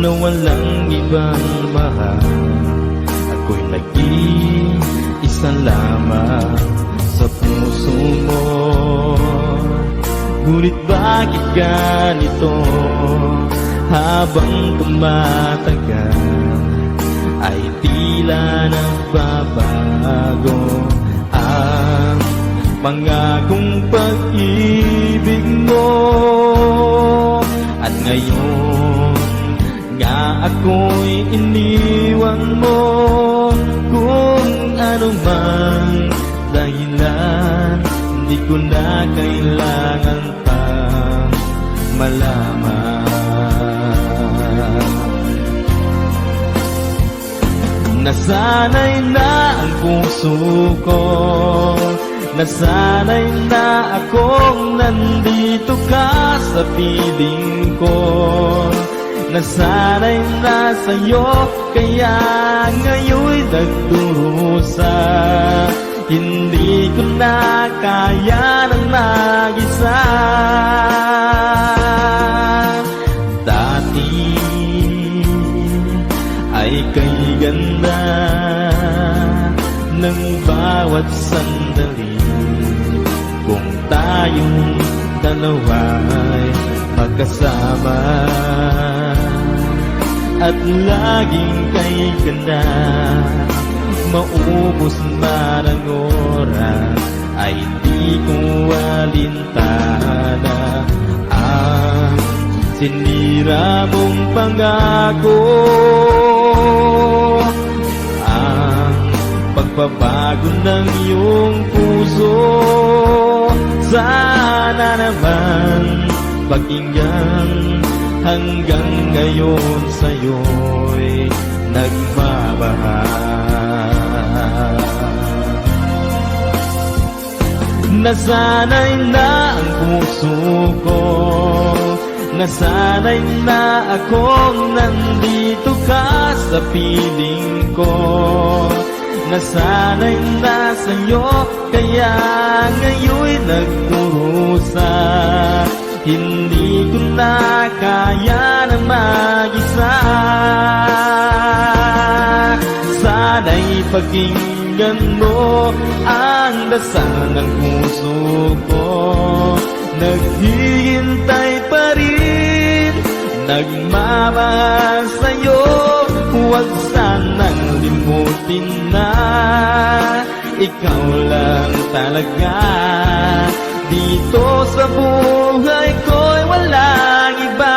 na walang ibang mahal. Ako'y nag-iisa lamang sa puso mo. Ngunit bakit ganito? Habang tumatagal ay tila nagbabago ang pangakong pag-ibig mo. At ngayon nga ako'y iniwan mo. Kung ano mang dahilan, hindi ko na kailangan pang malaman. Nasanay na ang puso ko, nasanay na akong nandito ka sa piling ko. Nasanay na sa'yo, kaya ngayon'y nagdurusa. Hindi ko na kaya ng mag-isa. Dati ay kay ganda ng bawat sandali. Kung tayong dalawa'y magkasama at laging kay ganda, maubos man ang oras ay di ko alintana ang sinira mong pangako. Ang pagbabago ng iyong puso, sana naman pakinggan. Hanggang ngayon sa'yo'y nagmamahal. Nasanay na ang puso ko, nasanay na akong nandito ka sa piling ko. Nasanay na sa'yo, kaya ngayon'y nagdurusa. Hindi ko na kaya na mag-isa. Sana'y pakinggan mo ang dasal ng puso ko. Naghihintay pa rin, nagmamahal sa'yo. Huwag sanang limutin na ikaw lang talaga. Dito sa buhay ko'y walang iba.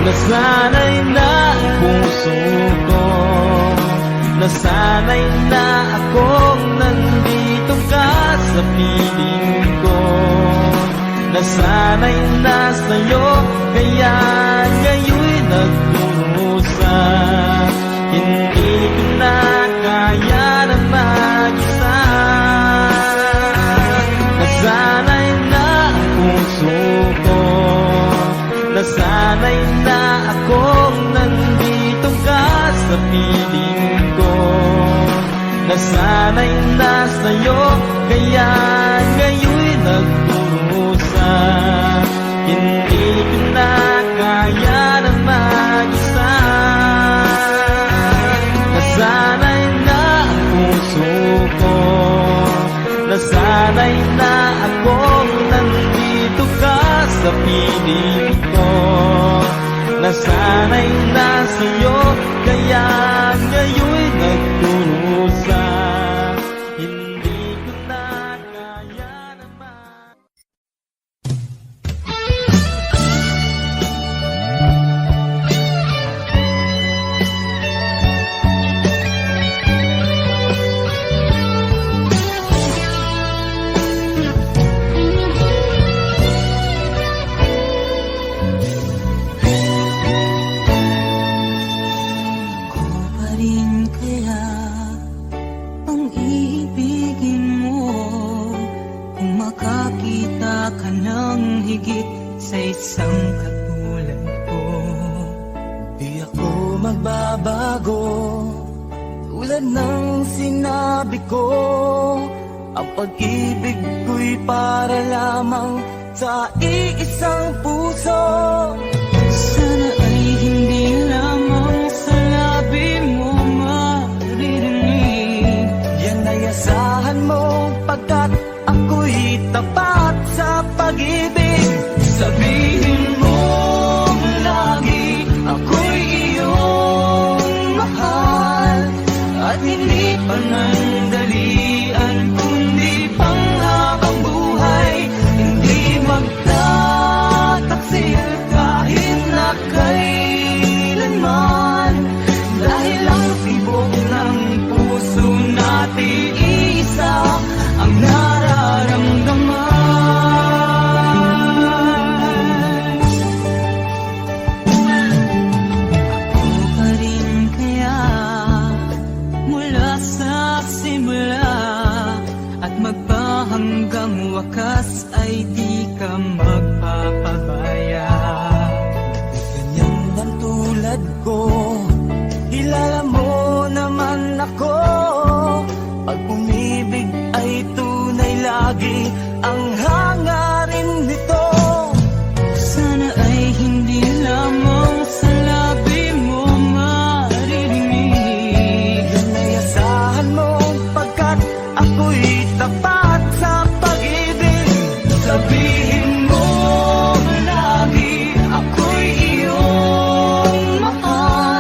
Nasanay na ang puso ko, nasanay na akong nandito ka sa piling ko. Nasanay na sa'yo, kaya ngayon'y nagdurusa. Hindi ko na kaya na mag-isa. Nasanay na ang puso ko, nasanay na akong nandito ka sa piling ko. Nasanay na sa'yo, kaya ngayon'y nagdurusa. Hindi ko na kaya na mag-isa. Nasanay na ang puso ko, nasanay na akong nandito ka sa piling ko. Nasanay na sa'yo, kaya ngayon'y nagdurusa. Hindi ko na kaya naman. Kaya sa isang katulad ko. Di ako magbabago, tulad ng sinabi ko. Ang pag-ibig ko'y para lamang sa iisang puso. Sana ay hindi lamang sa labi mo maririnig. Yan ay asahan mo, pagkat ako'y tapat sa pag-ibig. Sabihin mo lagi, ako'y iyong mahal. At hindi panandalian, kundi panghabang buhay. Hindi magtataksil kahit na kailanman. Dahil ang tibok ng puso natin isa ang nararamdaman. Ako pa rin kaya mula sa simula, at magpahanggang wakas ay di ka magpapabaya. Ganyan lang tulad ko, kilala mo naman ako. Pag umibig ay tunay lagi ang hangarin nito. Sana ay hindi lamang sa labi mo maririnig. Yan ay asahan mo, pagkat ako'y tapat sa pag-ibig. Sabihin mo lagi, ako'y iyong mahal.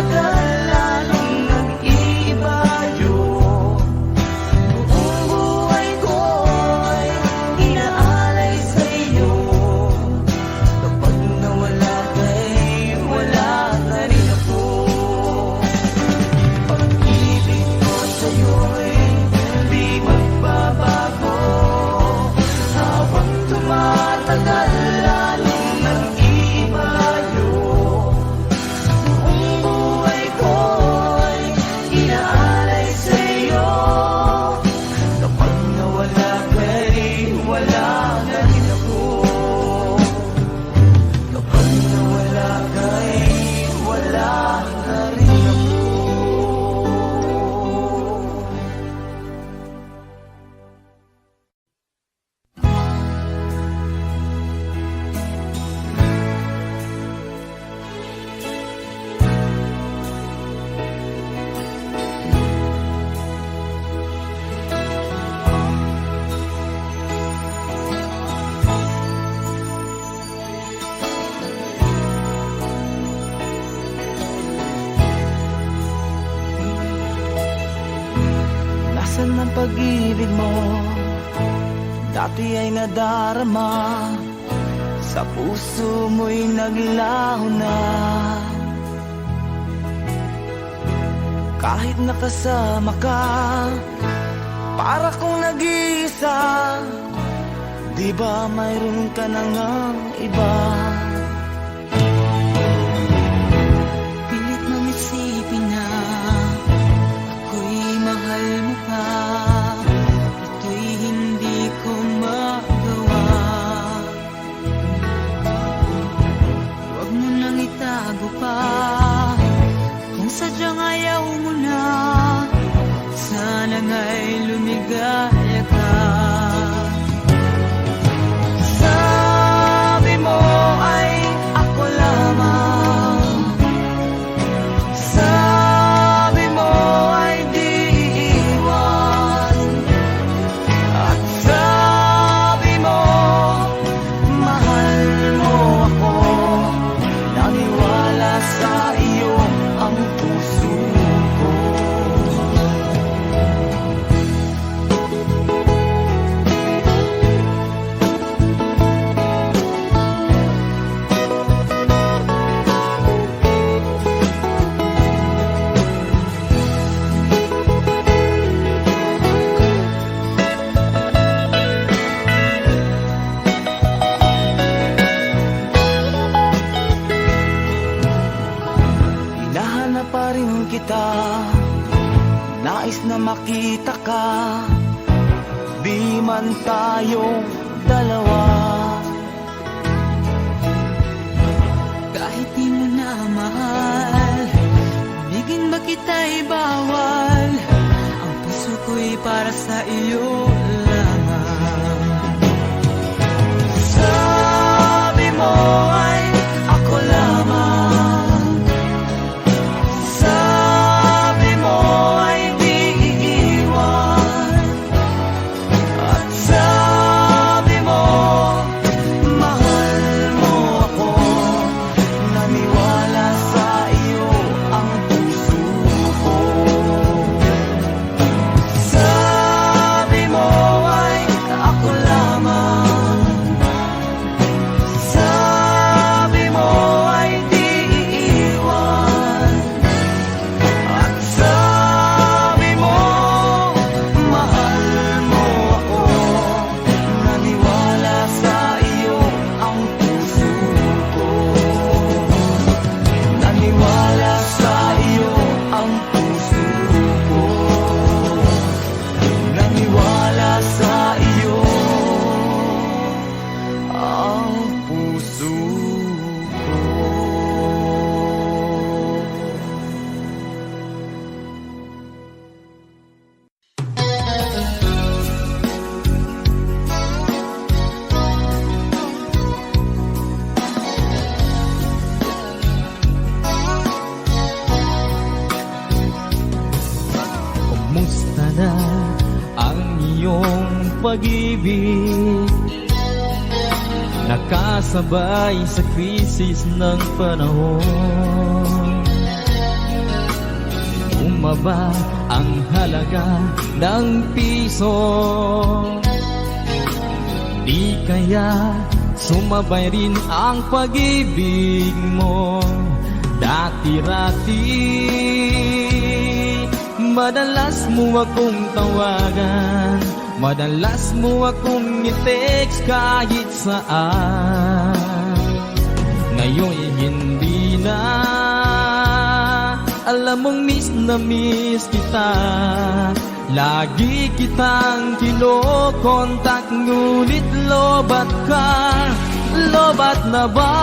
tagal lalong nag-iiba yun. Buong buhay ko'y inaalay sa'yo. Kapag nawala ka'y wala na rin ako. Pag-ibig ko sa'yo'y di magbabago. Habang tumatagal lalong nag-iiba yun. Buong buhay ko'y inaalay sa'yo. Kapag nawala ka'y wala na rin ako. Kapag nawala ka'y wala na rin ako. Nasaan ang pag-ibig mo? Dati ay nadarama. Sa puso mo'y naglaho na. Kahit nakasama ka, para kong nag-iisa. Di ba mayroon ka na ngang iba? Pilit mong isipin na ako'y mahal mo pa. Ito'y hindi ko magawa. Huwag mo nang itago pa. Kung sadyang ayaw mo na, sana nga'y lumigaya ka. Sabi mo ay ako lamang. Sabi mo ay di iiwan. At sabi mo, mahal mo ako. Naniwala sa iyo ang puso ko. Hinahanap pa rin kita, nais na makita ka. Di man tayong dalawa. Kahit di mo na mahal, bigin ba kita'y bawal? Ang puso ko'y para sa iyo lamang. Sabi mo ay ako lamang. Sabi mo ay di iiwan. At sabi mo, mahal mo ako. Naniwala sa iyo ang puso ko. Sabi mo ay ako lamang. Sabi mo ay di iiwan. At sabi mo, mahal mo ako. Naniwala sa iyo ang puso ko. Naniwala sa iyo ang puso ko. Naniwala sa iyo ang puso ko. Kumusta na ang iyong pag-ibig? Nakasabay sa krisis ng panahon. bumaba ang halaga ng piso. Di kaya sumabay rin ang pag-ibig mo dati-rati. Madalas mo akong tawagan, madalas mo akong i-text kahit saan. Ngayon hindi na, alam mong miss na miss kita. Lagi kitang kinokontak, ngunit lobat ka. Lobat na ba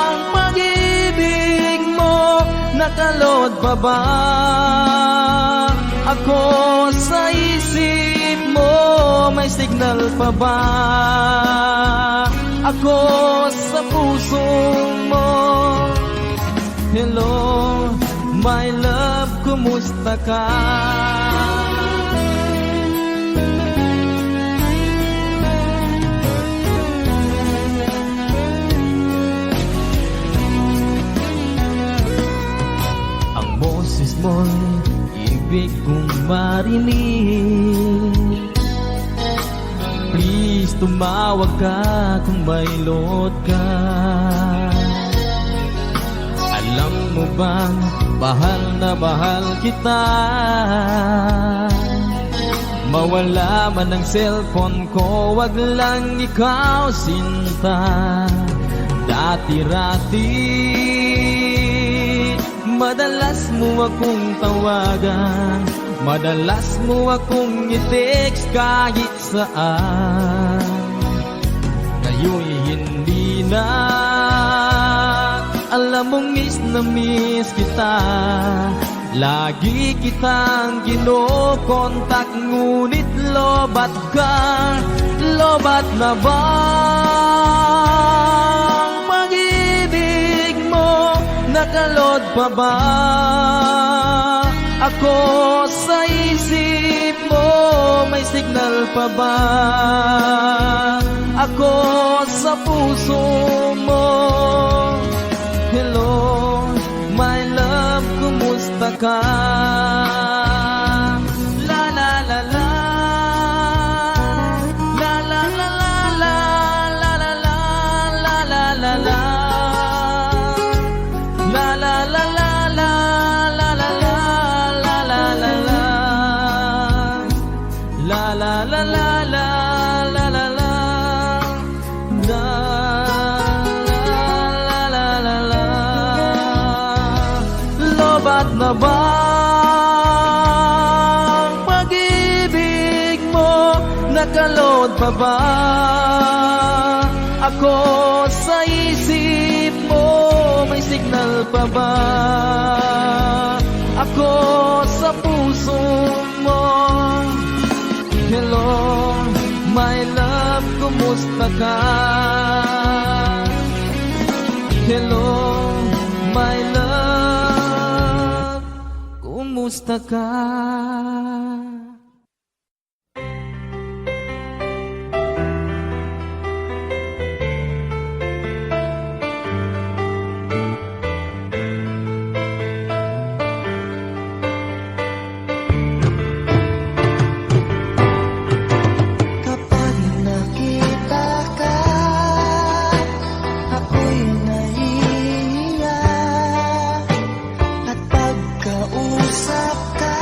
ang pag-ibig mo? Nakalod pa ba ako sa isip mo? May signal pa ba ako sa puso mo? Hello, my love, kumusta ka? Ang boses mo'y ibig kong marinig. Please, tumawag ka kung may load ka. Alam mo bang bahal na bahal kita? Mawala man ang cellphone ko, wag lang ikaw sinta. Dati-rati madalas mo akong tawagan, madalas mo akong i-text kahit saan. Ngayon hindi na, alam mong miss na miss kita. Lagi kitang kinokontak, ngunit lobat ka. Lobat na ba ang pag-ibig mo? Nakalod pa ba ako sa isip mo? May signal pa ba ako sa puso mo? Hello, my love, kumusta ka? La la la la, la la la la, la la la la, la la la, la la la la, la la la la, la la la la, la la la la, la la la la. Lobat na ba ang pag-ibig mo? Nakalod pa ba ako sa isip mo? May signal pa ba ako sa puso mo? Hello, my love, kumusta ka? Hello, my love, kumusta ka? Kapag nakita ka, ako'y naiiyak. At pagkausap ka,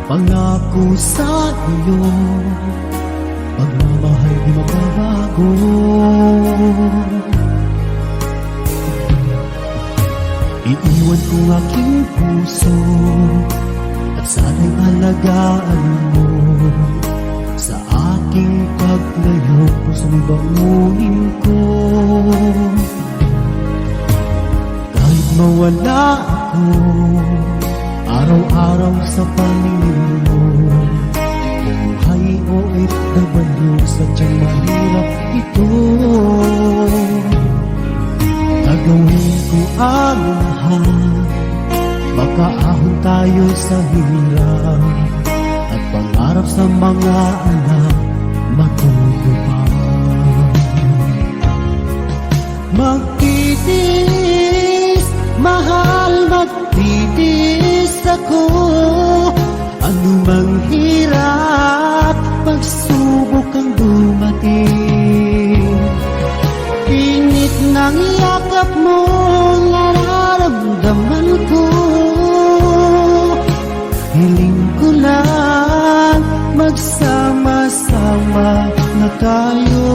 Pangako sa iyo, pagmamahal di magbabago. Iiwan ko aking puso at sana'y alagaan mo. Sa aking paglayo, puso'y bangunin ko. Kahit mawala ako, araw-araw sa paningin mo. Buhay o OFW, sadyang mahirap ito. Gagawin ko ang lahat, makaahon tayo sa hirap, at pangarap sa mga anak matutupad. Magtitiis, mahal, magtitiis ako. Anumang hirap, pagsubok ang dumating. Init ng yakap mo, nararamdaman ko. Hiling ko lang, magsama-sama na tayo.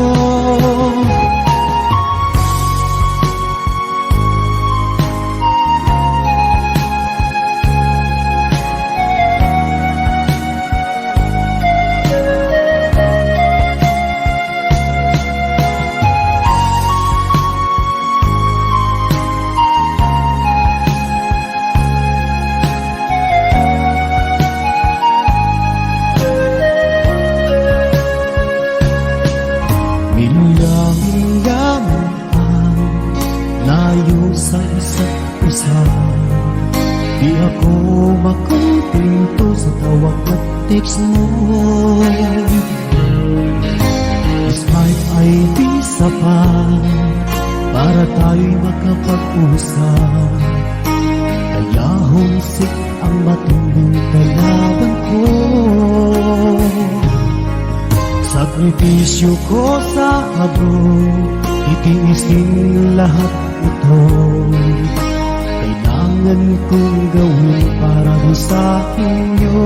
Sa isa't isa, di ako makumpinto sa tawag at text mo. Despite ay di sapat para tayo'y makapag-usap, kaya humsik ang matinding kalaban ko. Sakripisyo ko sa abroad, itiis din lahat ito. Kailangan kong gawin para sa inyo.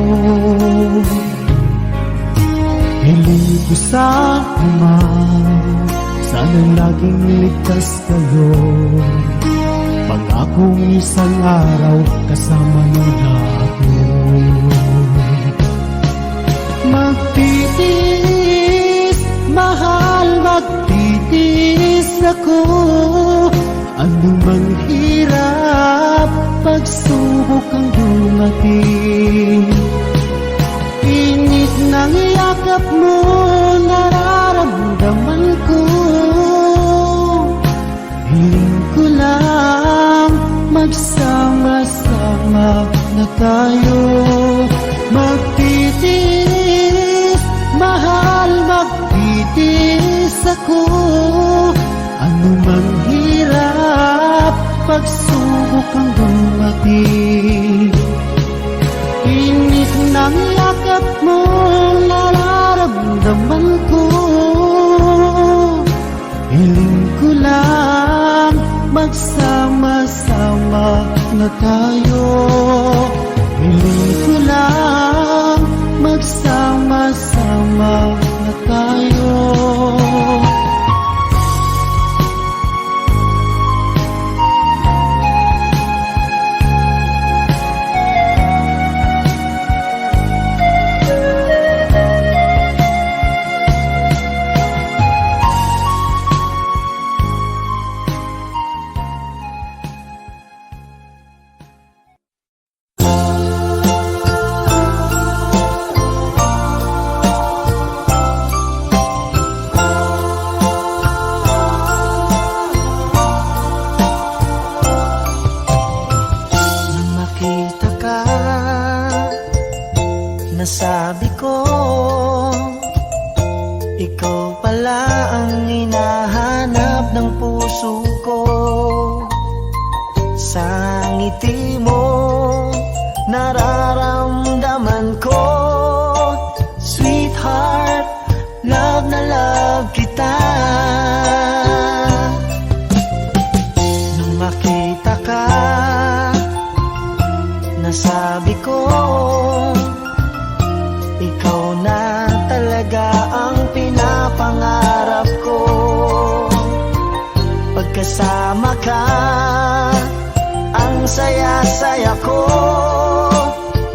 Hiling ko sa Ama, sana laging ligtas kayo. Pangakong isang araw kasama niyo na ako. Magtitiis, mahal, magtitiis ako. Anumang hirap, pagsubok ang dumating. Init ng yakap mo, nararamdaman ko. Hiling ko lang, magsama-sama na tayo. Magtitiis, mahal, magtitiis ako. Anumang hirap, pagsubok ang dumating. Init ng yakap mo, nararamdaman ko. Hiling ko lang, magsama-sama na tayo. Hiling ko lang, magsama-sama na tayo. Nasabi ko, ikaw pala ang hinahanap ng puso ko. Sa ngiti mo, nararamdaman ko. Sweetheart, love na love kita. Nung makita ka, nasabi ko, saya-saya ko.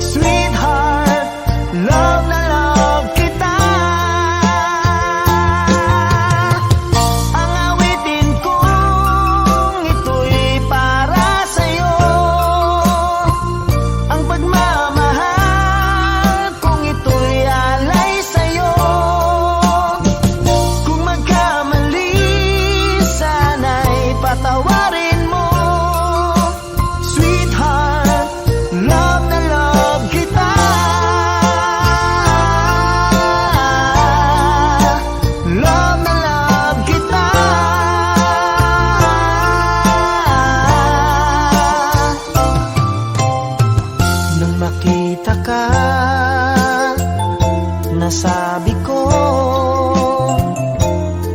Sweetheart, love na love kita. Ang awitin kong ito'y para sa'yo. Ang pagmamahal kong ito'y alay sa'yo. Kung magkamali, sana'y patawarin mo. Sweetheart, love na love kita. Love na love kita. Nung makita ka, nasabi ko,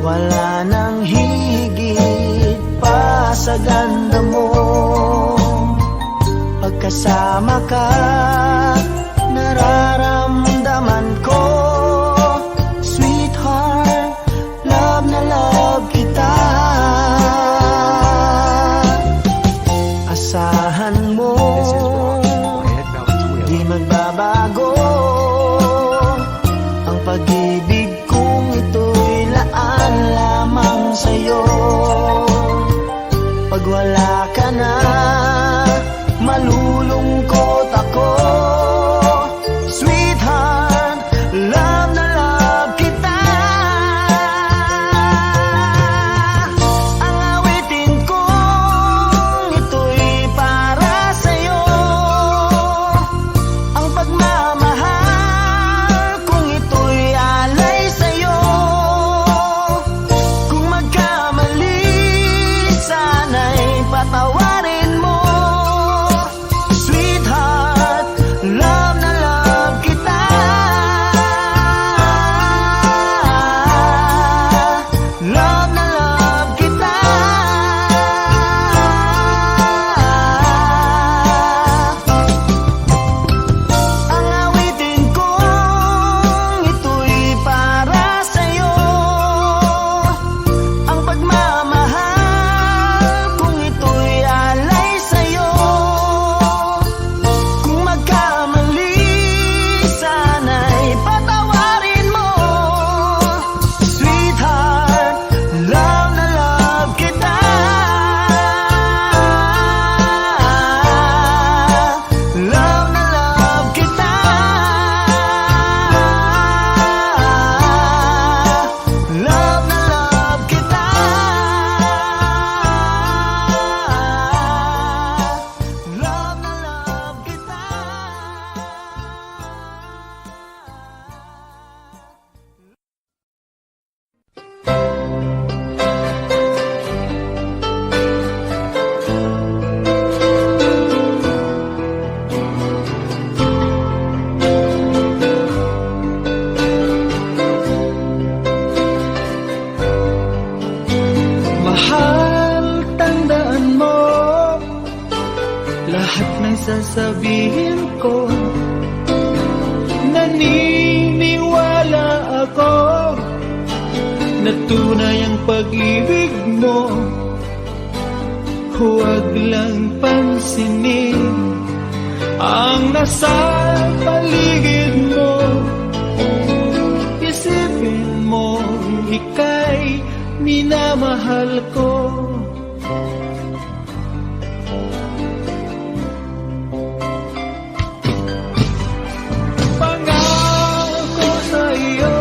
wala nang higit pa sa ganda mo. Pagkasama ka, nararamdaman ko. Sweetheart, love na love kita. Asahan mo, di magbabago ang pag-ibig kong ito'y laan lamang sa'yo. Pag wala ka na, malulungkot ako. Sweetheart, love na love kita. Ang awitin kong ito'y para sa'yo. Ang pagmamahal kong ito'y alay sa'yo. Kung magkamali, sana'y patawarin mo. Sweetheart, love na love kita. Love na love kita. Ang awitin kong ito'y para sa'yo. Ang pagmamahal kong ito'y alay sa'yo. Kung magkamali, sana'y patawarin mo. Sweetheart, love na love kita. Love na love kita. Love na love kita. Love na love kita. Mahal, tandaan mo lahat ng sasabihin ko. Naniniwala ako na tunay ang pag-ibig mo. Huwag lang pansinin ang nasa paligid mo. Isipin mo, ika'y minamahal ko. Pangako sa iyo,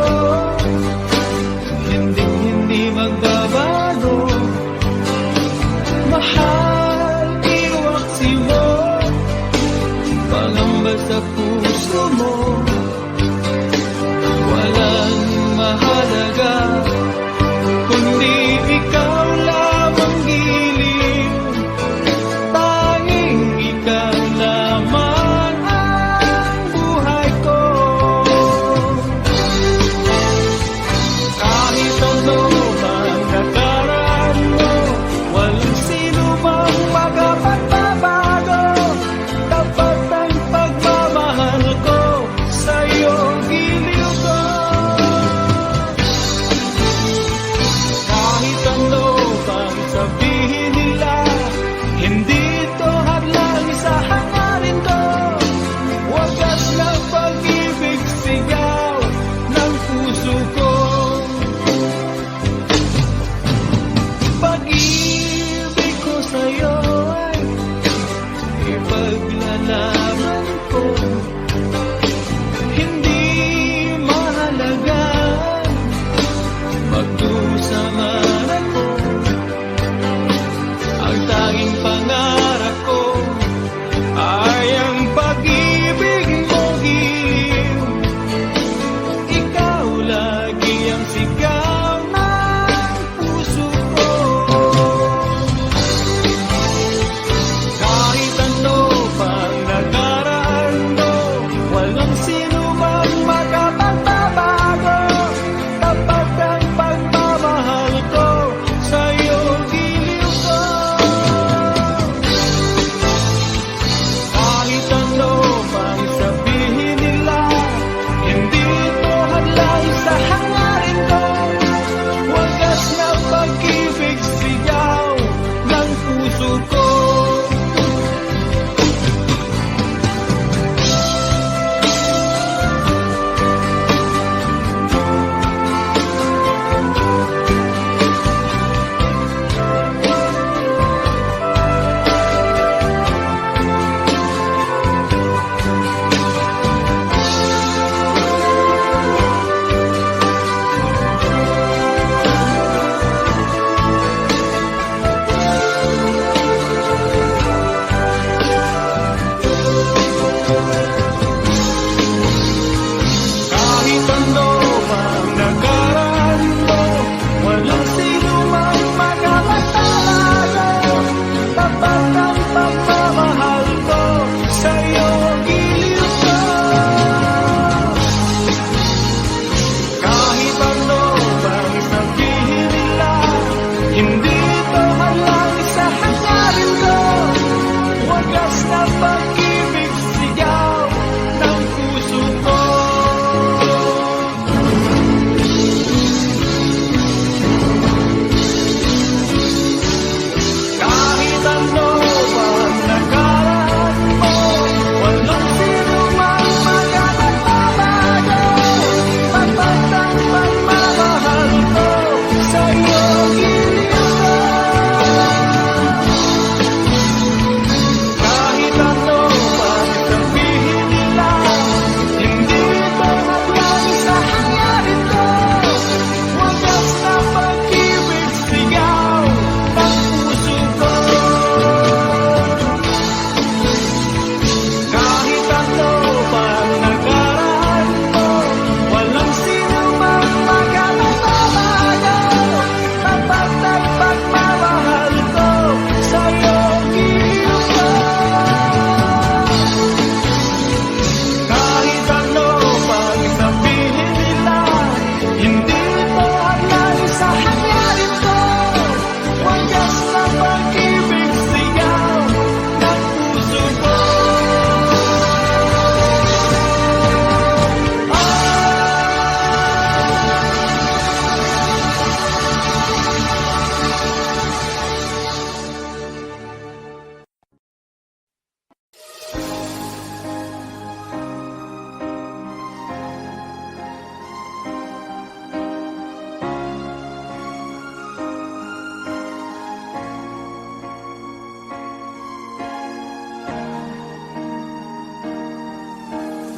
hindi magbabago. Mahal, iwaksi mo, pangamba sa puso mo. Walang mahalaga kundi ikaw lamang giliw. Tanging ikaw lamang ang buhay ko. Kahit ano man nakaraan mo, walang sino mang magpapagbabago. Tapat ang pagmamahal ko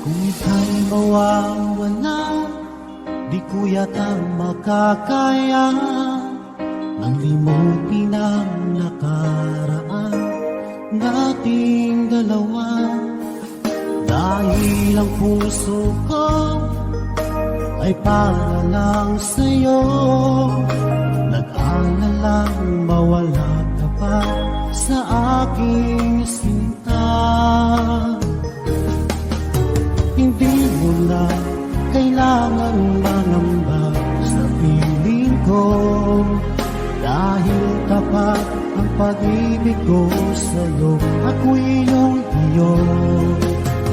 Kung ika'y mawawala, di ko yata makakaya ang limutin ang nakaraan nating dalawa. Dahil ang puso ko ay para lang sa'yo, nag-aalalang mawala ka pa sa aking sinta. Hindi mo na kailangan mangamba sa piling ko, dahil tapat ang pag-ibig ko sa'yo. Ako'y iyong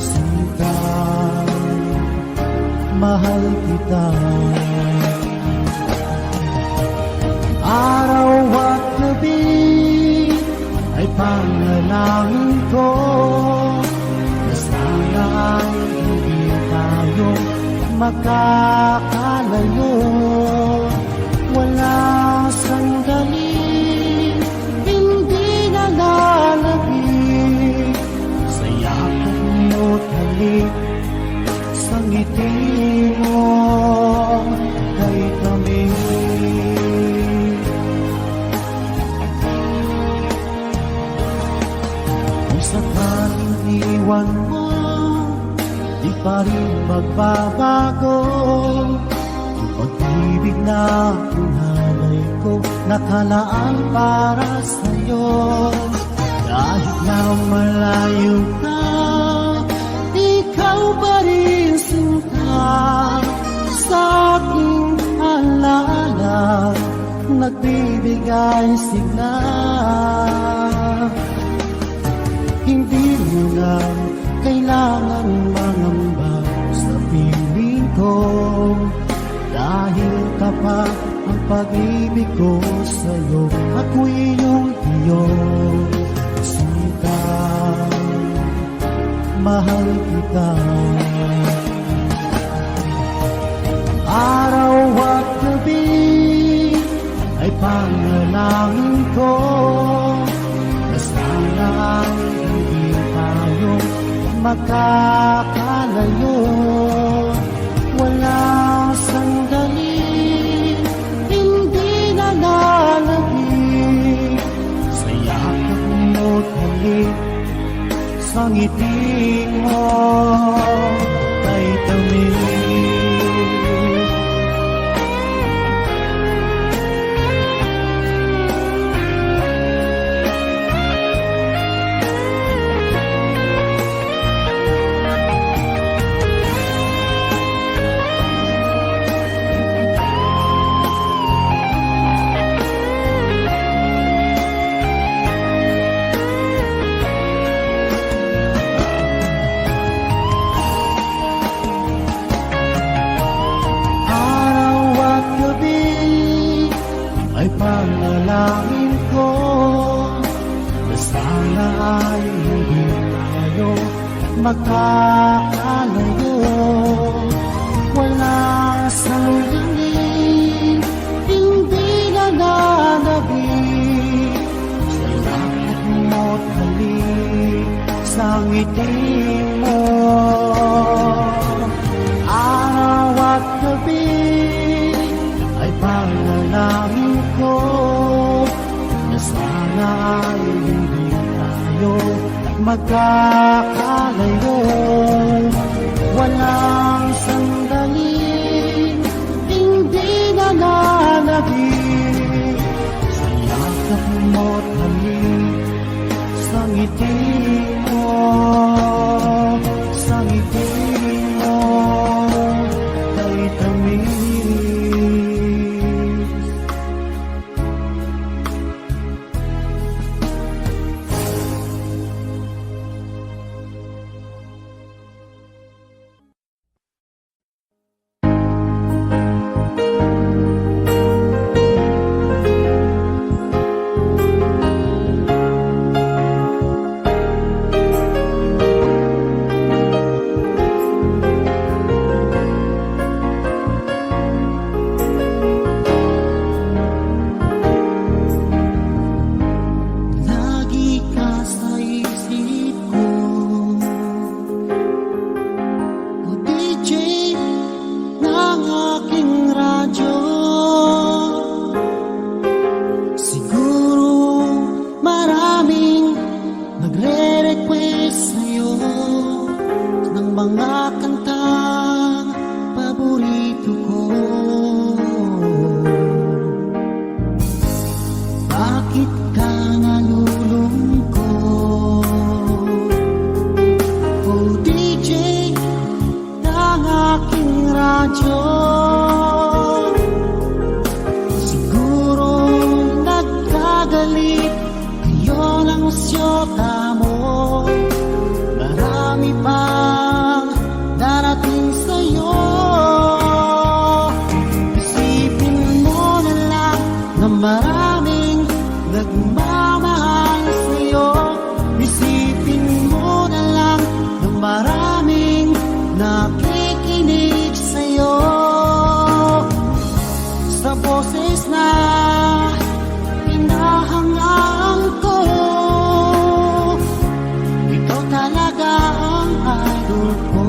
sinta, mahal kita. Araw at gabi ay panalangin ko na sana ay hindi tayo makakalayo. Walang sandali, hindi nalalagay sa yakap mo't halik, sa ngiti mo kay kami. Kung sakaling iwan mo, di pa rin magbabago ang pag-ibig na hinalay ko, nakalaan para sa'yo. Kahit na malayo ka, ikaw pa rin sinta sa aking alaala, nagbibigay sigla. Hindi mo na kailangan mangamba sa piling ko, dahil tapat ang pag-ibig ko sa'yo. Ako'y iyong sinta, mahal kita. Araw at gabi ay panalangin ko na sana ay hindi tayo makakalayo. Walang sandali, hindi nalalagay sa yakap mo't halik, sa ngiti mo kay tamis. Panalangin ko na sana ay hindi tayo makakalayo. Wala sandali, hindi nalalagay sa yakap mo't halik, sa ngiti mo. Araw at gabi ay panalangin ko na sana ay hindi tayo magkakalayo. Walang sandali, hindi nalalagay sa yakap mo't halik, sa ngiti mo, sa ngiti mo kay tamis. radyo. Siguro nagkagalit kayo ng syota mo. Marami pang darating sa'yo. Isipin mo na lang na maraming nagmamahal sa'yo. Isipin mo na lang na maraming nakikinig sa'yo. Sa boses na hinahangaan ko, ikaw talaga ang idol ko.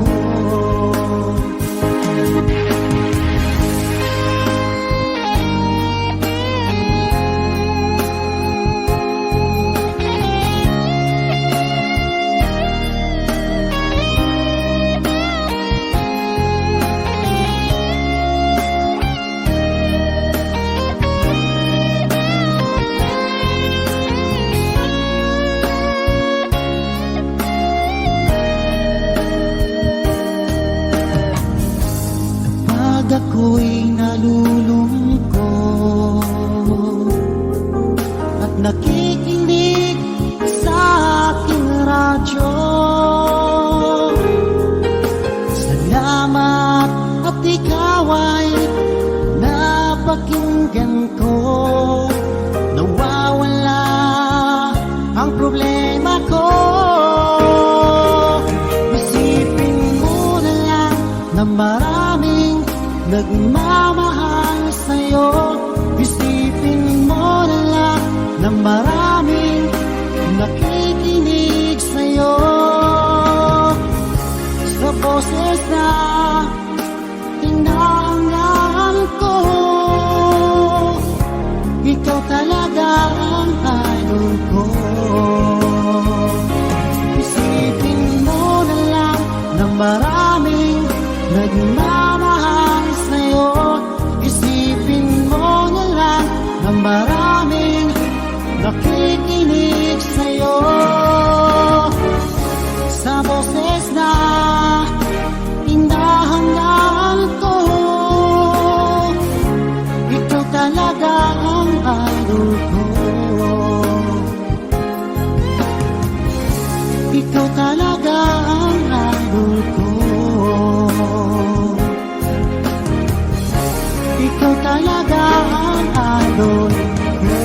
Pag ako'y nalulungkot at nakikinig sa aking radyo, salamat at ikaw ay napakinggan ko. Nawawala ang problema ko. Isipin mo na lang na maraming nagmamahal sa'yo. Isipin mo na lang na maraming nakikinig sa'yo. Sa boses na hinahangaan ko, ikaw talaga ang idol ko. Isipin mo na lang na maraming nagmamahal sa'yo. Isipin mo na lang na maraming nakikinig sa'yo. Sa boses na hinahangaan ko, ikaw talaga ang idol ko. Ikaw talaga ang idol ko. Ikaw talaga ang idol ko.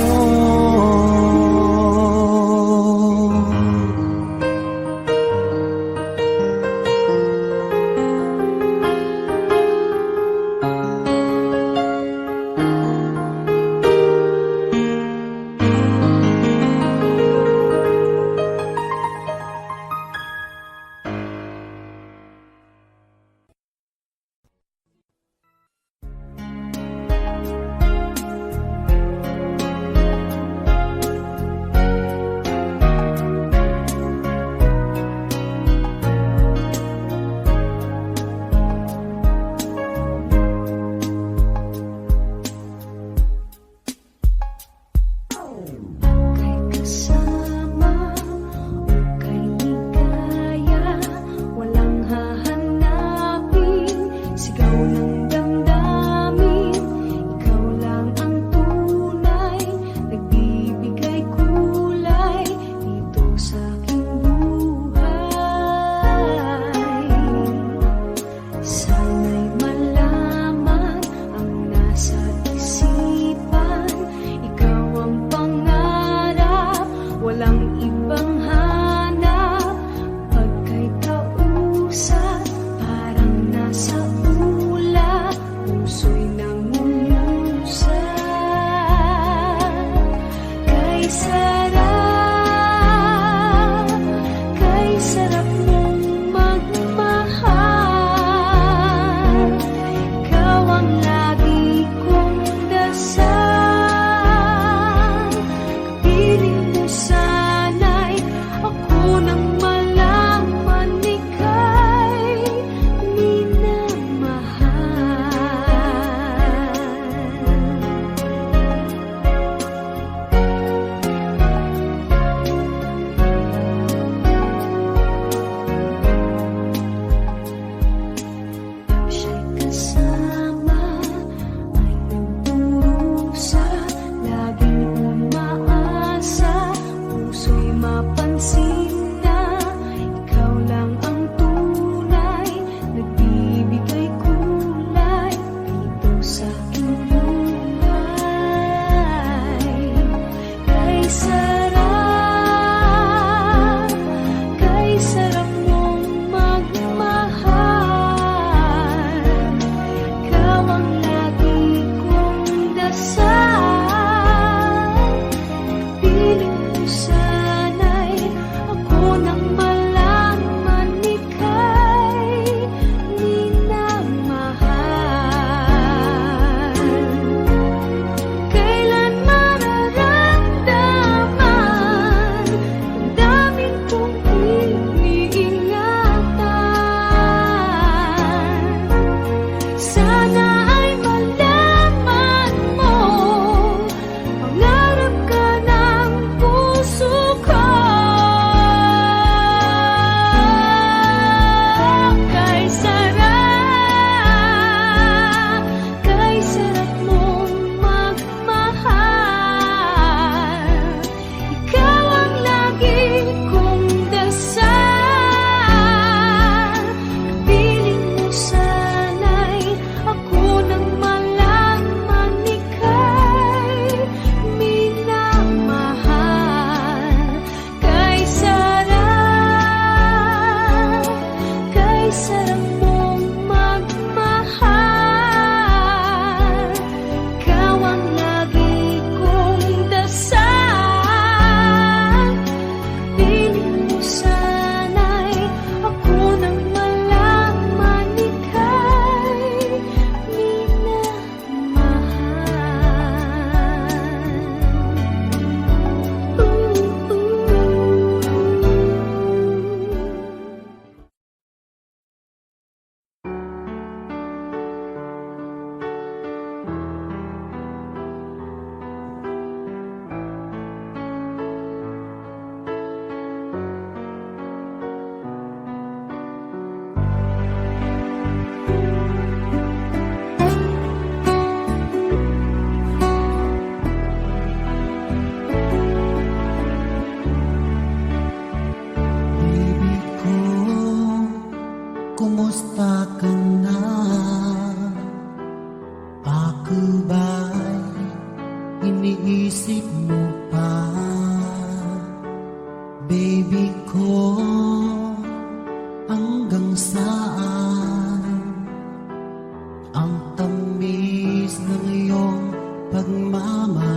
ang tamis ng iyong pagmamahal.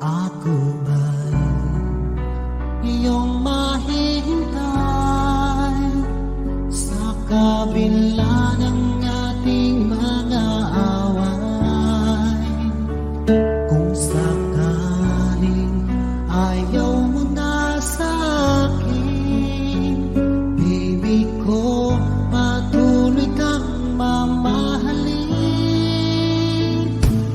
Ako ba'y iyong mahihintay sa kabila ng ating mga away? Kung sakaling ayaw mo na sa akin, baby ko, patuloy kang mamahalin.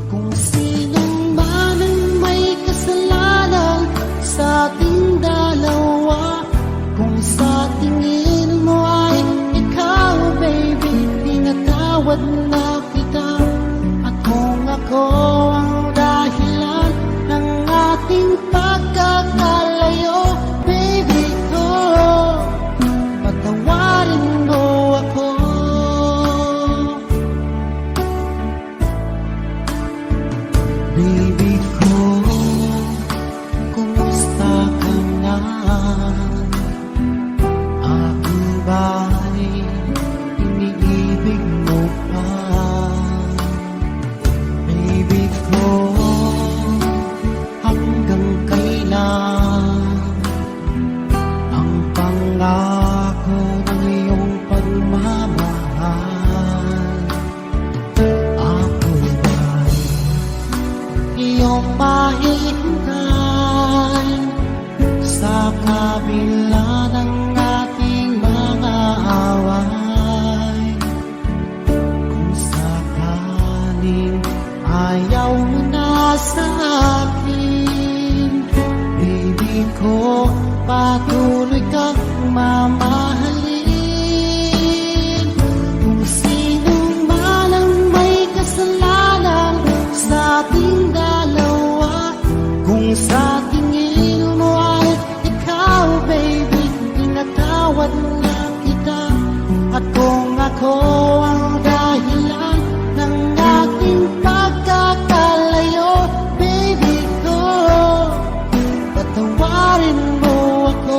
Kung sinong man ang may kasalanan sa ating dalawa, kung sa tingin mo ay ikaw, baby, pinatawad na kita. At kung ako ang dahilan ng ating pagkakalayo, baby ko, patawarin mo ako. Baby ko, kumusta ka na? Ako ba'y iniibig mo pa? Baby ko, hanggang kailan ang pangako ng iyong pagmamahal? Ako ba'y iyong mahihintay sa kabila ng ating mga away? Kung sakaling ayaw mo na sa akin, baby ko, patuloy kang mamahalin. Kung sino man ang may kasalanan sa ating dalawa, kung sa tingin mo ay ikaw, baby, pinatawad na kita. At kung ako ang dahilan ng ating pagkakalayo, baby ko, patawarin mo ako.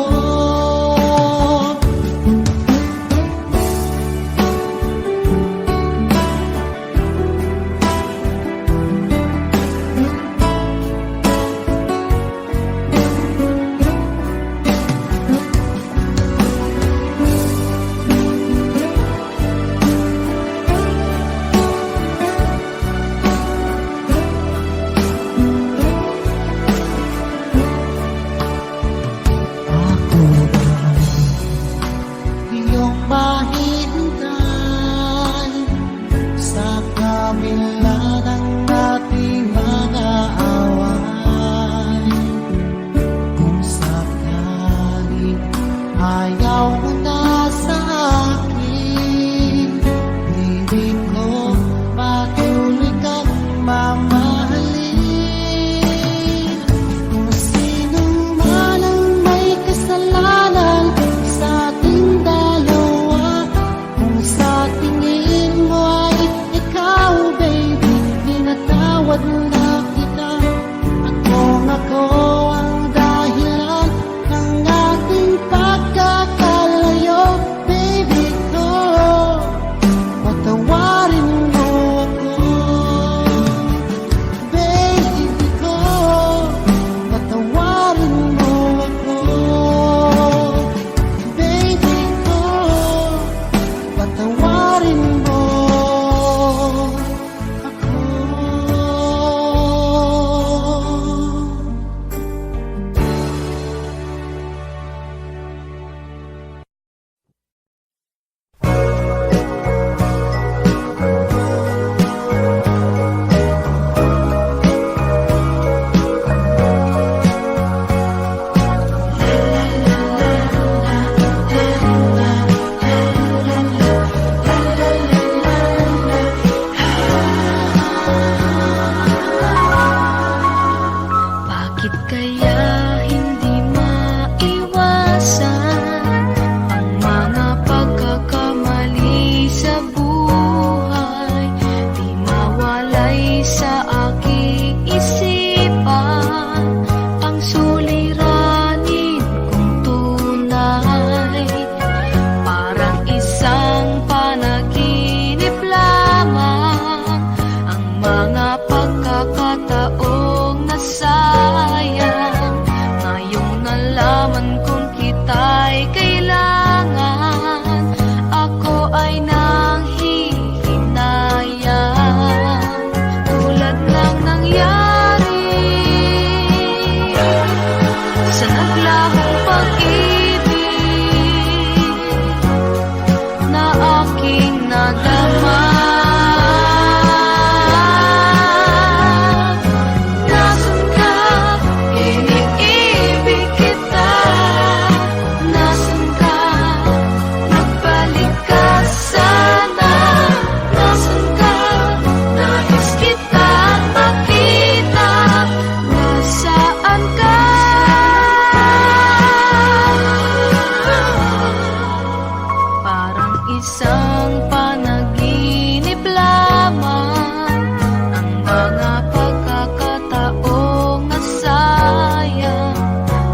isang panaginip lamang, ang mga pagkakataong nasayang.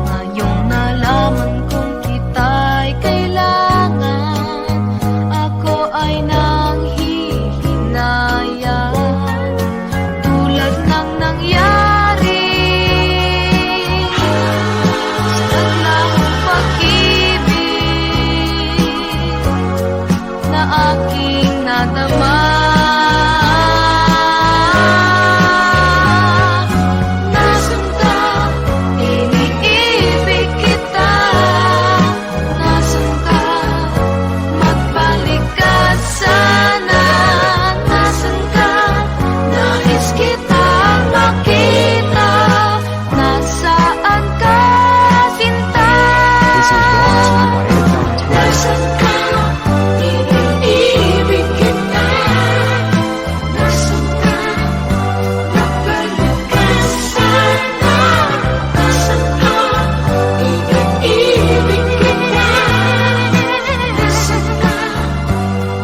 Ngayong nalaman kong kita'y kailangan, ako ay nanghihinayang. Tulad ng nangyari sa taglahong pag-ibig na aking nadama. Nasaan ka? Iniibig kita. Nasaan ka? Magbalik ka sana. Nasaan ka? Nais kitang makita. Nasaan ka, sinta? This is brought to you by Advent Nasaan ka? Iniibig kita. Nasaan ka? Magbalik ka sana. Nasaan ka? Iniibig kita. Nasaan ka?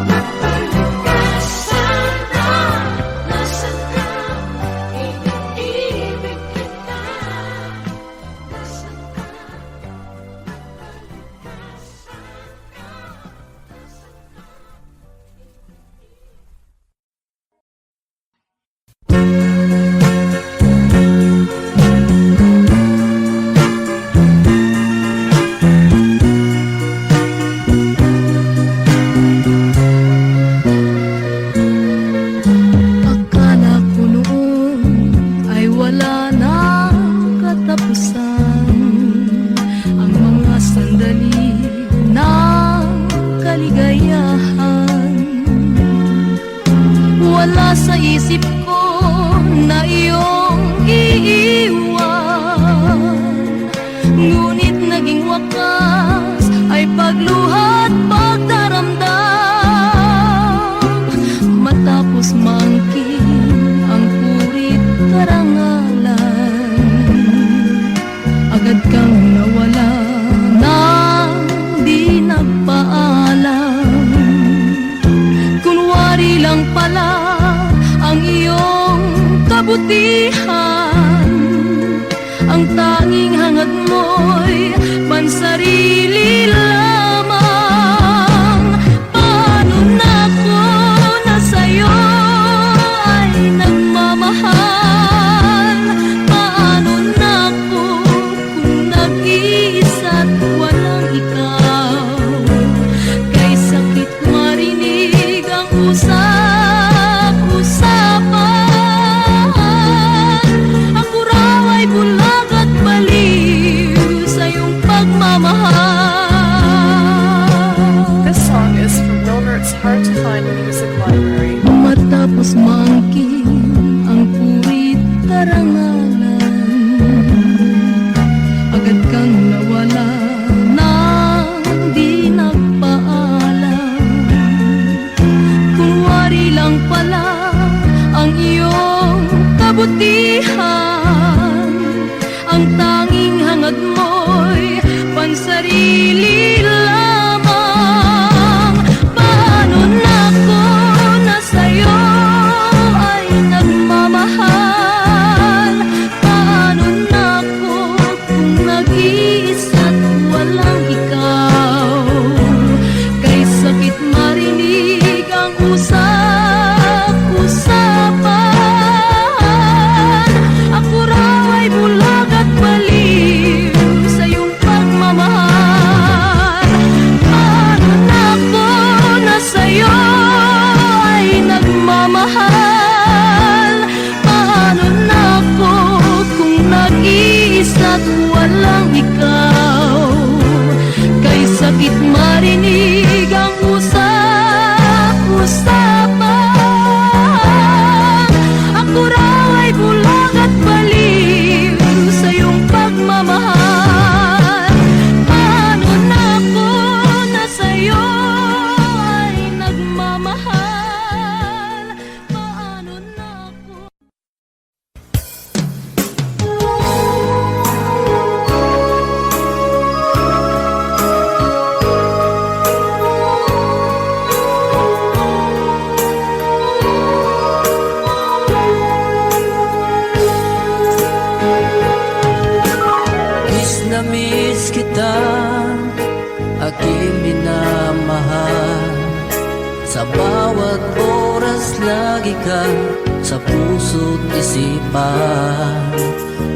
Magbalik ka sana. Nasaan ka? Iniibig kita. Nasaan ka? Akala ko noon ay wala nang katapusan ang mga sandali ng kaligayahan. Wala sa isip ko na iyong iiwan, ngunit naging wakas ay pagluhat pagdaramdam. Matapos maangkin ang purit karangalan, agad kang nawala nang di nagpaalam. Kunwari lang pala ang iyong kabutihan, ang tanging hangad mo'y pansarili lamang. Paano na ko na sa'yo ay nagmamahal? Paano na ko kung nag-iisa't walang ikaw? Kay sakit marinig ang usap-usapan. Ako raw ay bulag at baliw sa iyong pagmamahal. This song is from Milner's Hard to Find Music Library. Matapos maangkin ang purit karangalan, agad kang nawala nang di nagpaalam. Kunwari lang pala ang iyong kabutihan, ang tanging hangad mo'y pansarili lamang. Paano na ko na sa'yo ay nagmamahal? Paano na ko kung nag-iisa't walang ikaw? Kay sakit marinig ang usap-usapan. Ako raw ay bulag at baliw sa iyong pagmamahal. Paano na ko na sa'yo ay nagmamahal? Paano na ko kung nag-iisa't walang ikaw? Kay sakit marinig ang usap-usapan. Sa bawat oras lagi ka sa puso't isipan.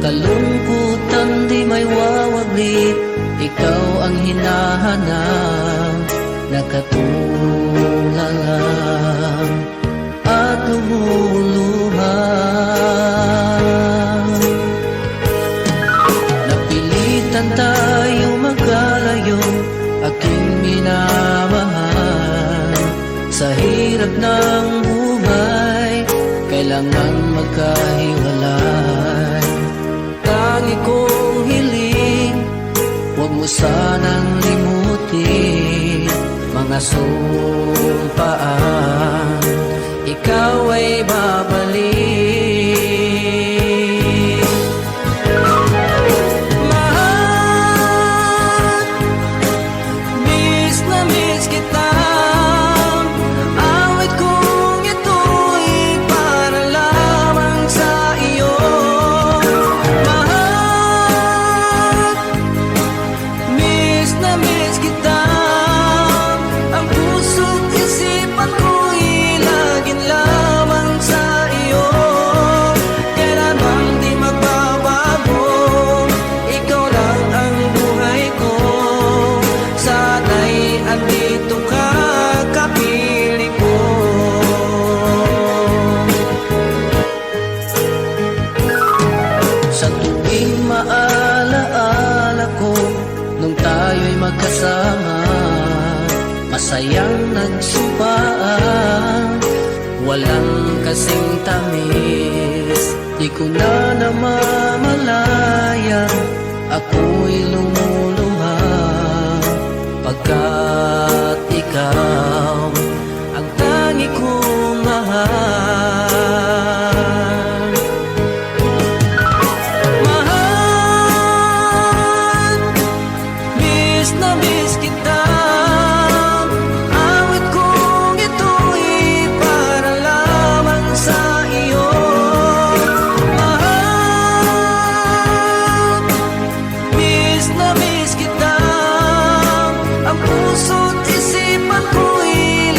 Kalungkutan di may wawaglit, ikaw ang hinahanap. Nakatulala at lumuluha. Napilitan tayo magkalayo, aking minamahal. Sa hirap ng buhay, kailangan magkahiwalay. Tangi kong hiling, huwag mo sanang limutin mga sumpaan, ikaw ay babalik. Mahal, miss na miss kita. Awit kong ito'y para lamang sa iyo. Mahal, miss na miss kita. Ang puso't isipan ko'y laging lamang sa iyo. Kailanman di magbabago, ikaw lang ang buhay ko. Sana'y andito ka, kapiling ko. Sa tuwing maalaala ko nung tayo'y magkasama, masayang nagsumpaan, walang kasing tamis. Di ko na namamalayan, ako'y lumuluha, pagkat ikaw ang tangi kong mahal. Mahal, miss na miss kita. Awit kong ito'y para lamang sa iyo. Mahal, miss na miss kita. Ang puso't isipan ko'y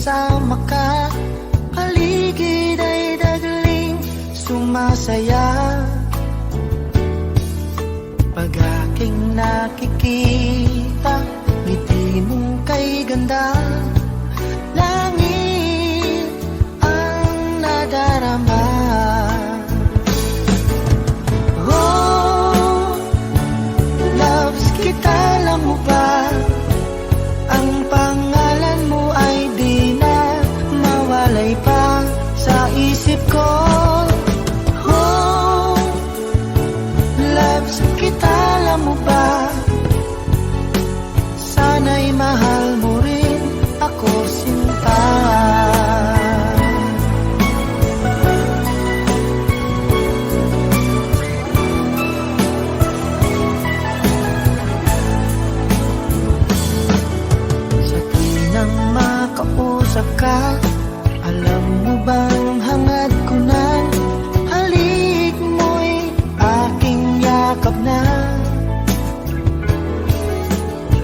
kasama ka. Paligid ay dagling sumasaya. Pag aking nakikita, ngiti mong kay ganda, langit ang nadarama. Oh, loves kita, alam mo ba? Ang pangalan mo ay di na mawalay pa sa isip ko. Oh, loves kita, alam mo ba? Sana'y mahal mo rin ako, sinta. Sa tinang makausap ka, alam mo bang hangad ko na, halik mo'y aking yakap na.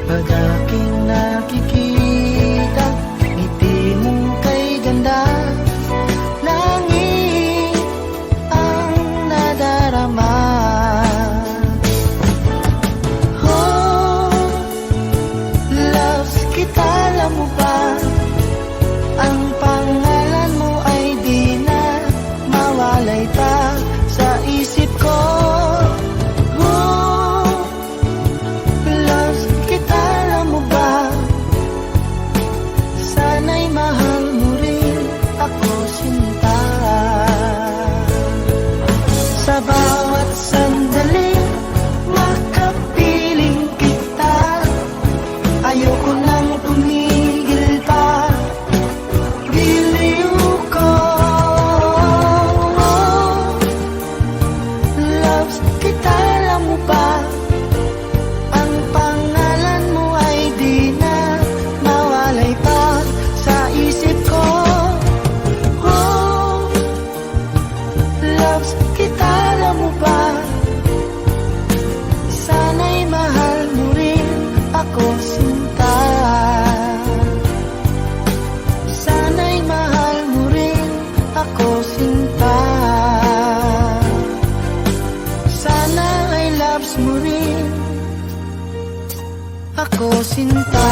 Pag aking nakikita, ngiti mong kay ganda, langit ang nadarama. Oh, loves kita, alam mo ba? Ang pangalan mo ay di na mawalay pa sa isip ko. Oh, loves kita, alam mo ba? Sana'y mahal mo rin ako, sinta. Sa bawat sandali, makapiling kita. Ayoko nang tumigil pa, giliw ko. Loves kita, alam mo ba? Ang pangalan mo ay di na mawalay pa sa isip ko. Oh, loves kita, alam mo ba? Sana'y mahal mo rin ako, sinta. Sana'y mahal mo rin ako, sinta. Sana ay loves mo rin ako, sinta.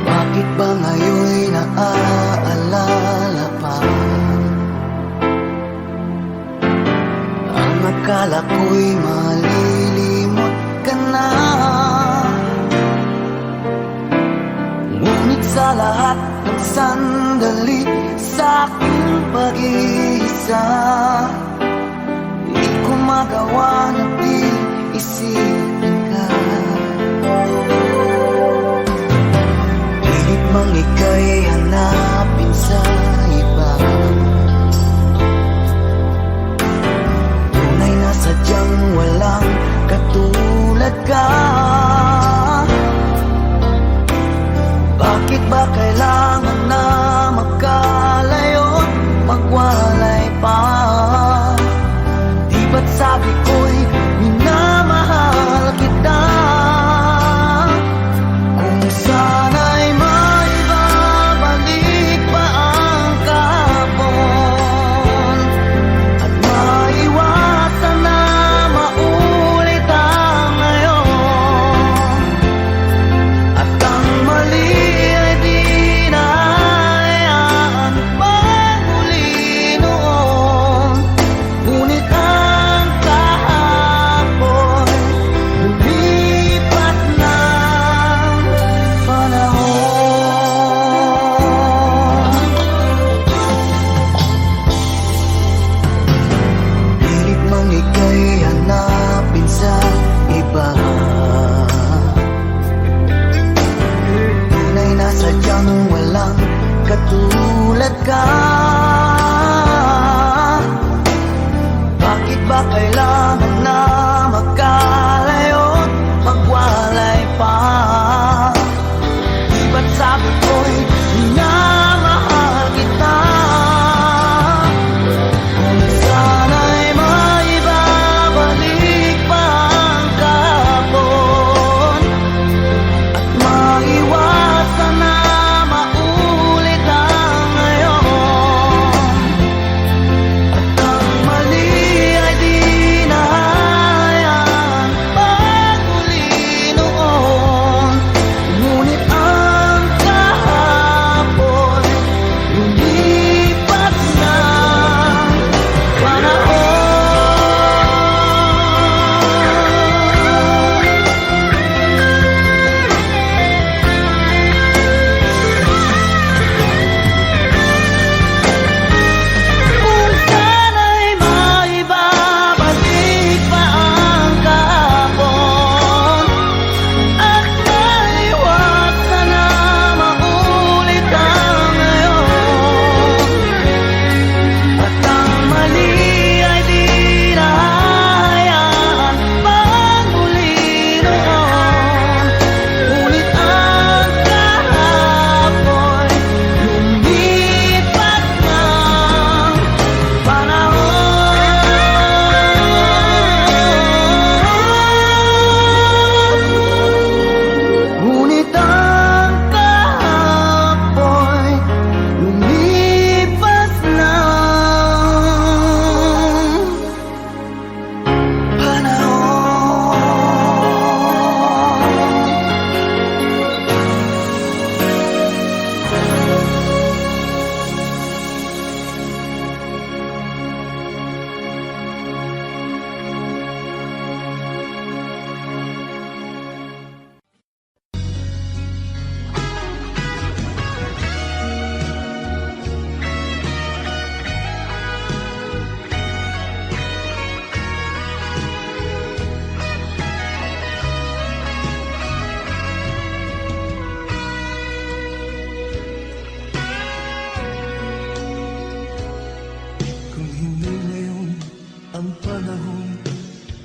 Bakit ba ngayon'y naaalala pa? Ang akala ko'y malilimot ka na. Ngunit sa lahat ng sandali sa aking pag-iisa, di ko magawa na di isipin ka. Pilit mang ika'y hanapin sa iba, tunay na sadyang walang katulad ka. Bakit ba kailangan na magkalayo't magwalay pa? Di ba't sabi ko'y minamahal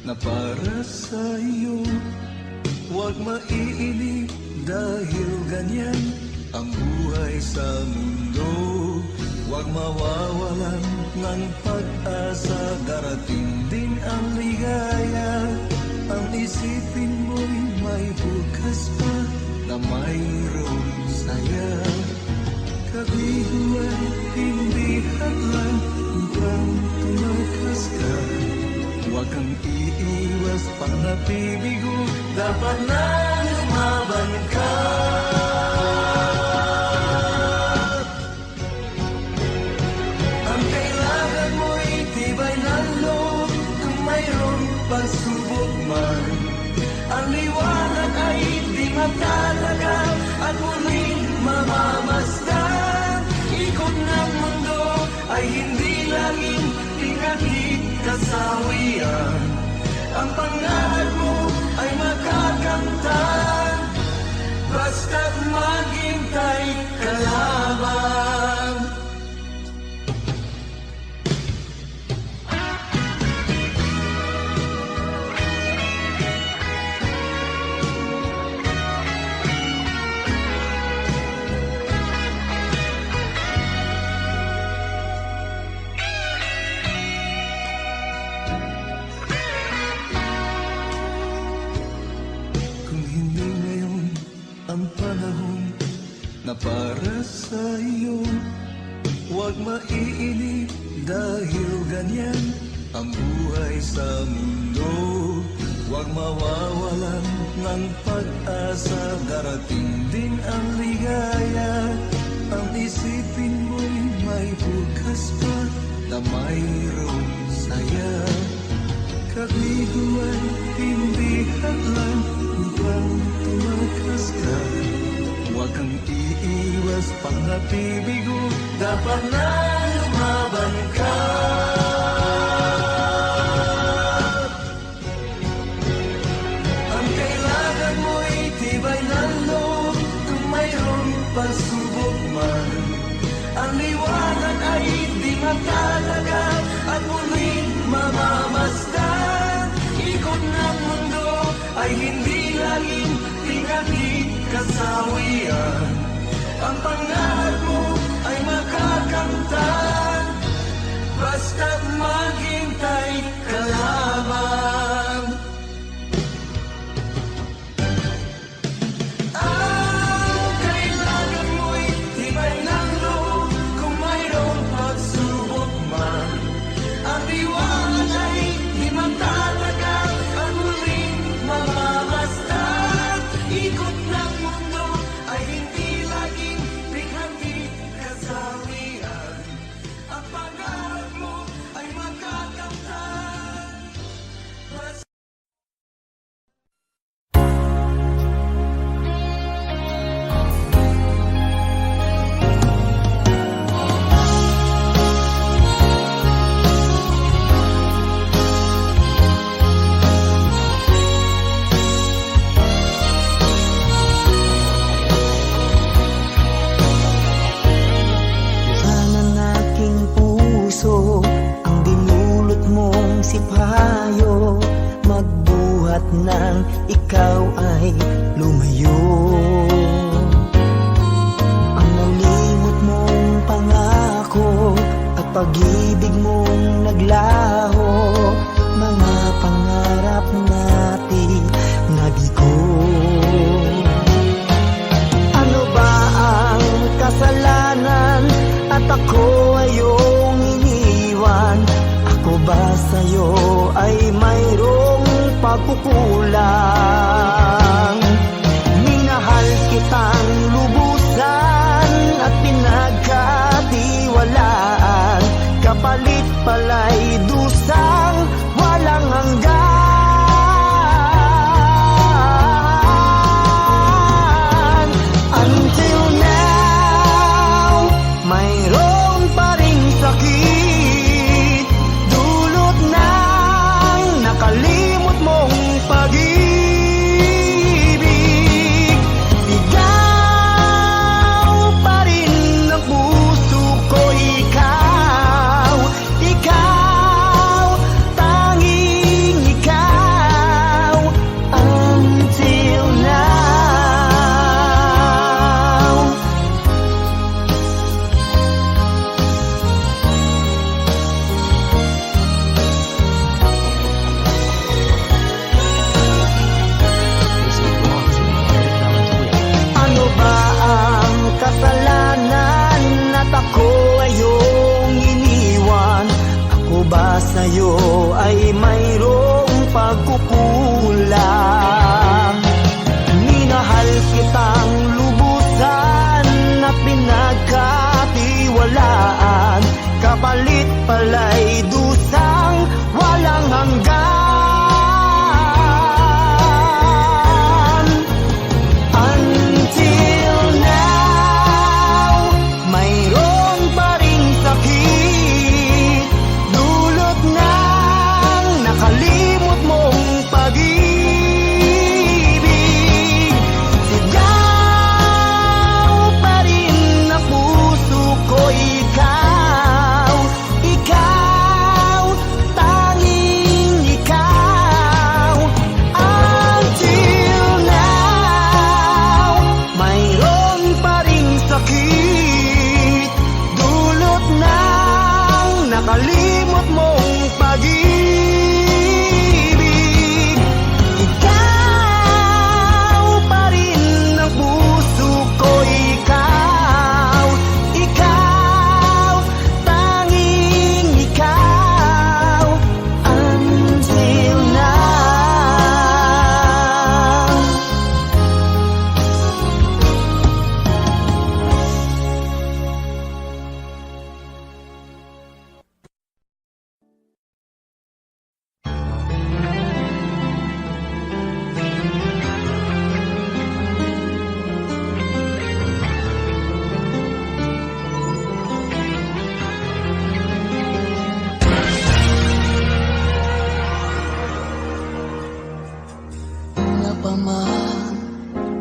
na para sa iyo. Huwag maiinip dahil ganyan ang buhay sa mundo. Huwag mawawalan ng pag-asa, darating din ang ligaya. Ang isipin mo'y may bukas pa na mayroong saya. Kabihuan, hindi hadlang upang tumakas ka. Huwag kang iiwas pang napibigo, dapat na lumaban ka. Ang kailangan mo'y tibay ng loob, kung mayroong pagsubok man. Ang liwanag ay di magtatagal at muling mamamasdan. Ikot ng mundo ay hindi laging tingakit kasawian. Ang pangarap mo ay makakamtan, basta't maghintay ka lamang. Ang panahon na para sa iyo, huwag maiinip dahil ganyan ang buhay sa mundo. Huwag mawawalan ng pag-asa, darating din ang ligaya. Ang isipin mo'y may bukas pa na mayroong saya. Kabiguan, hindi hadlang upang tumakas ka. Huwag kang iiwas pang napibigo, dapat na lumaban ka. Ang kailangan mo'y tibay ng loob, kung mayroong pagsubok man. Ang liwanag ay di magtatagal at muling mamamasdan. Ikot ng mundo ay hindi laging tingakit kasawian. Ang pangarap mo ay makakamtan, basta't maghintay ka lamang. Ang kailangan mo'y tibay ng loob, kung mayroong pagsubok man. Ang liwanag ay di magtatagal at muling mamamasdan. Ikot ng mundo ay hindi laging bighanggit kasawian. Ang pangarap mo ay makakamtan, basta Sana ng aking puso ang dinulot mong sipayo, magbuhat ng ikaw ay lumayo. Ang nalimot mong pangako at pag-ibig mong naglaho, mga pangarap natin nabigo. Ano ba ang kasalanan at ako ay iyong iniwan? Ako ba sa'yo ay mayroong pagkukulang? Minahal kitang lubusan at pinagkatiwalaan, kapalit pala'y dusang walang hanggan. Until now, mayroon pa ring sakit, dulot ng nakalimot mong pag-ibig. Ikaw pa rin ang puso ko, ikaw, ikaw kapalit pala'y dusang walang hanggan. Until now, mayroon pa ring sakit, dulot ng nakalimot mong pag-ibig. Sigaw pa rin na puso ko, ikaw, ikaw, tanging ikaw. Until now, mayroon pa ring sakit, dulot ng nakalimot mong pag-ibig. Ikaw pa rin ang puso ko, ikaw, ikaw, tanging ikaw. Until now. Una pa man,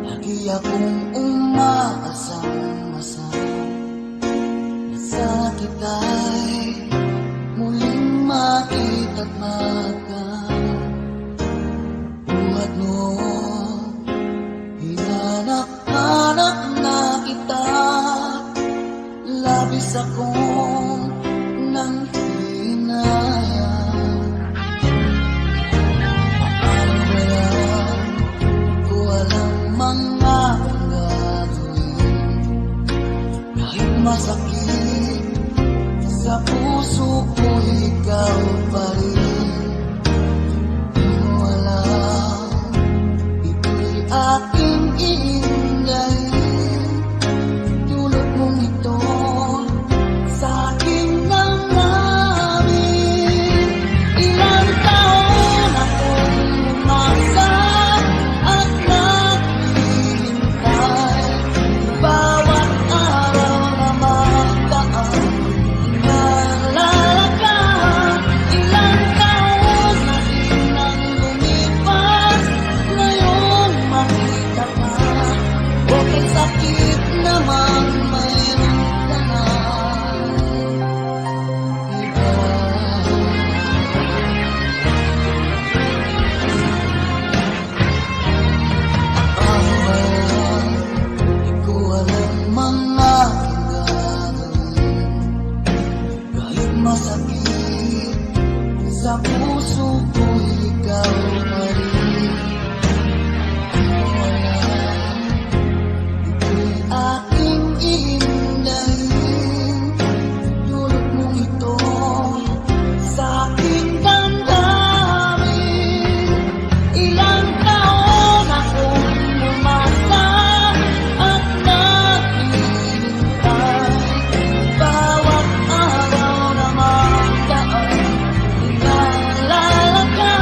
lagi akong umaasang-asang na sana kita'y muling makita't magan. Buhat noon, hinanak-hanak na kita, labis akong nang hinayang. Paano ba yan? Ko alam mga gagawin, kahit masakit sa puso ko, ikaw pa rin. Di mo alam, ito'y aking iingayin, dulot mong ito sa aking nangamin. Ilang taon akong umasa at naghihintay, bawat araw na magdaan, inaalala ka. Ilang taon na din ang lumipas, ngayong makita ka, bakit sakit namang mayroon ka na iba. Ano ba yan? Di ko alam mga gagawin, kahit masakit sa puso ko, ikaw pa rin. Di mo alam, ito'y aking iingayin, dulot mong ito sa aking damdamin. Ilang taon akong umasa at naghihintay, bawat araw na magdaan, inaalala ka.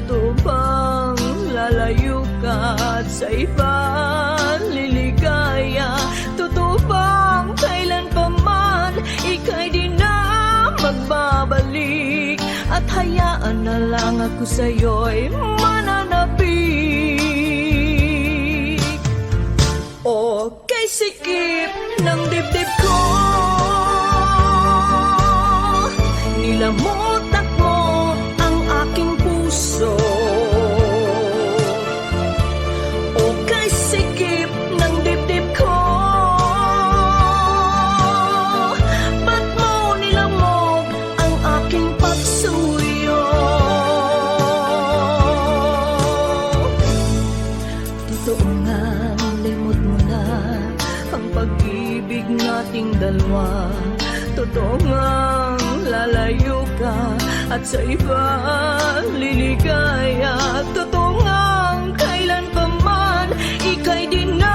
Totoo bang lalayo ka at sa iba liligaya? Totoo bang kailan pa man ika'y di na magbabalik? At hayaan na lang ako sa'yo'y mananabik. O kay sikip ng dibdib ko, nilamutak mo ang aking puso. O kay sikip ng dibdib ko, ba't mo nilamog ang aking pagsuyo? Totoo nga, limot mo na ang pag-ibig nating dalawa. Totoo nga, lalayo ka at sa iba liligaya. Totoo nga, kailan pa man ika'y di na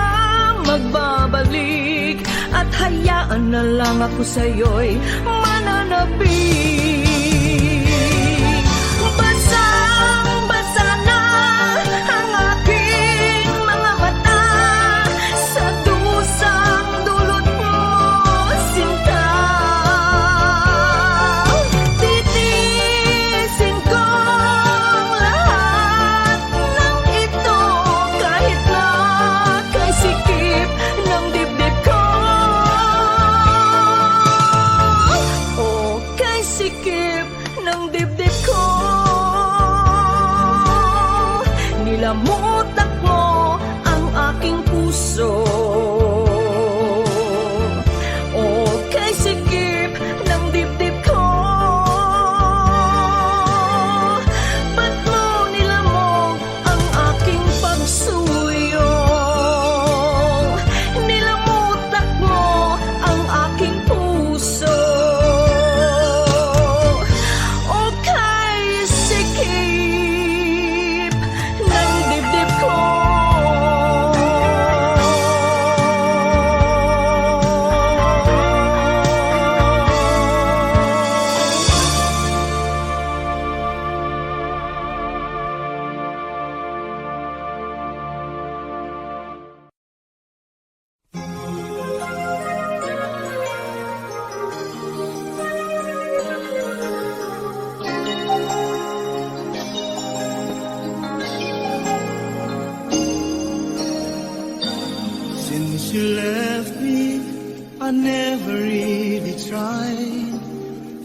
magbabalik. At hayaan na lang ako sa'yo'y mananabik. Basang-basa na ang aking mga mata sa dusang dulot mo, sinta. Titiisin ko lahat ng ito kahit na kay sikip ng dibdib ko. O kay sikip ng dibdib ko, nilamutak mo ang aking puso. O kay sikip ng dibdib ko, ba't mo nilamog ang aking pagsuyo? Nilamutak mo ang aking puso. O kay sikip ng dibdib ko. Since you left me, I never really tried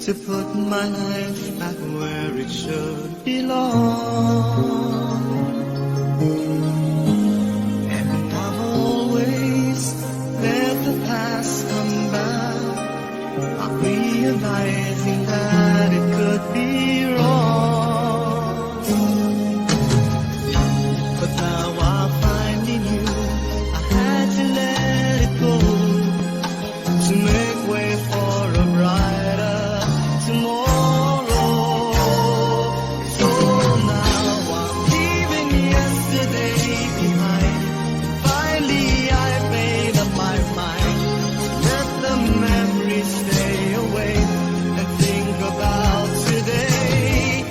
to put my life back where it should belong. And I've always let the past come back, not realizing that it could be wrong. But now I finally knew I had to let it go to make way for a brighter tomorrow. So now I'm leaving yesterday behind. Finally I made up my mind. Let the memories stay away and think about today.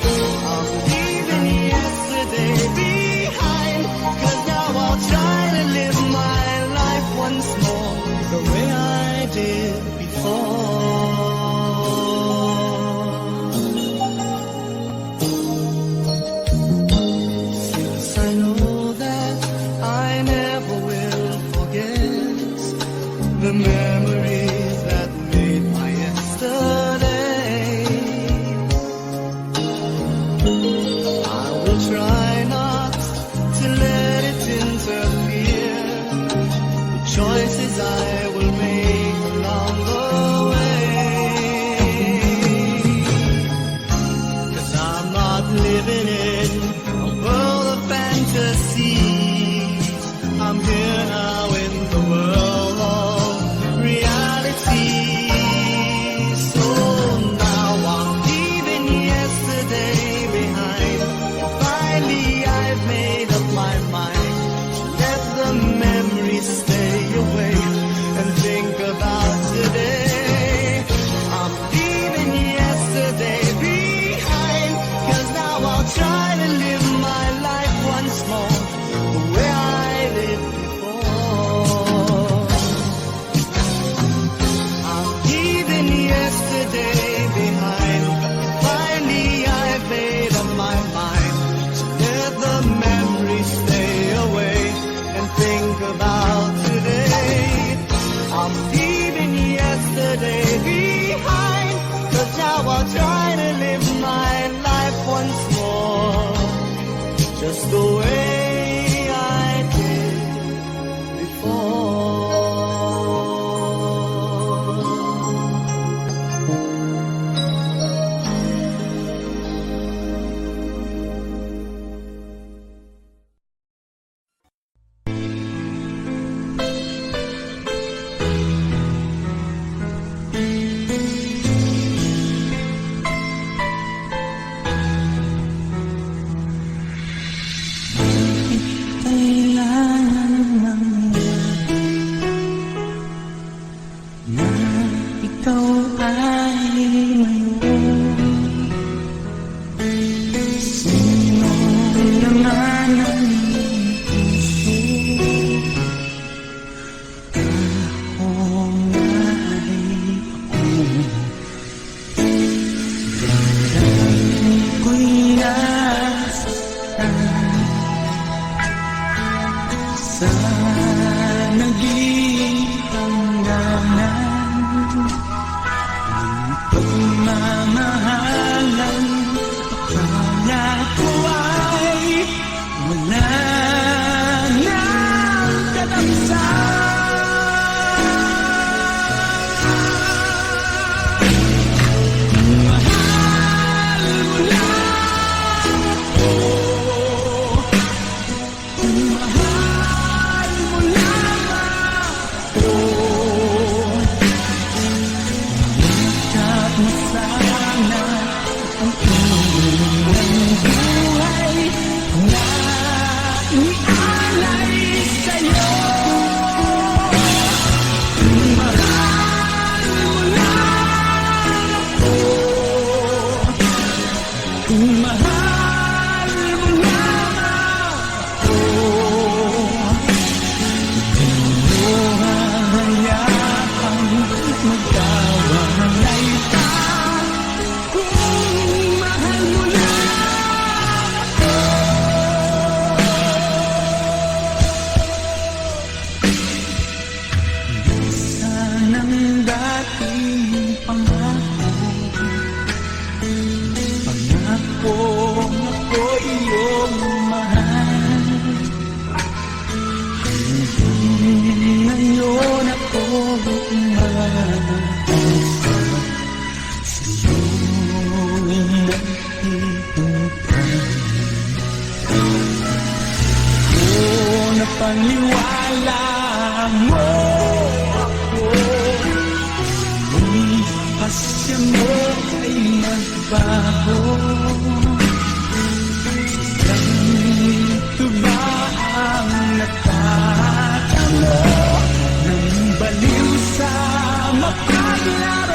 I'm leaving yesterday behind, 'cause now I'll try to live my life once more the way I did before. Since I know that I never will forget the memories that made my yesterday, I will try not to let it interfere with choices I will make along the yesterday behind. 'Cause now I'll try to live my life once more, just the way I did before. Kailangan mangyari na ikaw ay mayroon. Sino naman ang iyong puso? Ako nga ay ako. Damdamin ko'y nasasaktan sa naging hangganan ng pagmamahalan. Akala ko ay wala nang katamsan. Mahal mo lang ako. Mahal mo lamang ako. Ikat mo sana ang iyong buhay na ialay sa'yo. Mahal mo lang ako. Mahal mo lamang ako. Hayaang magkawalay ka kung mahal mo lang ako. Sanang dating pangako, pangako ako iyong mahal. Ngayon ako umaasa sa'yo'y naghihintay. Kung napaniwala mo ako, may pasya mo ay magbago. Ganito ba ang nakatamo ng baliw sa mapaglaban?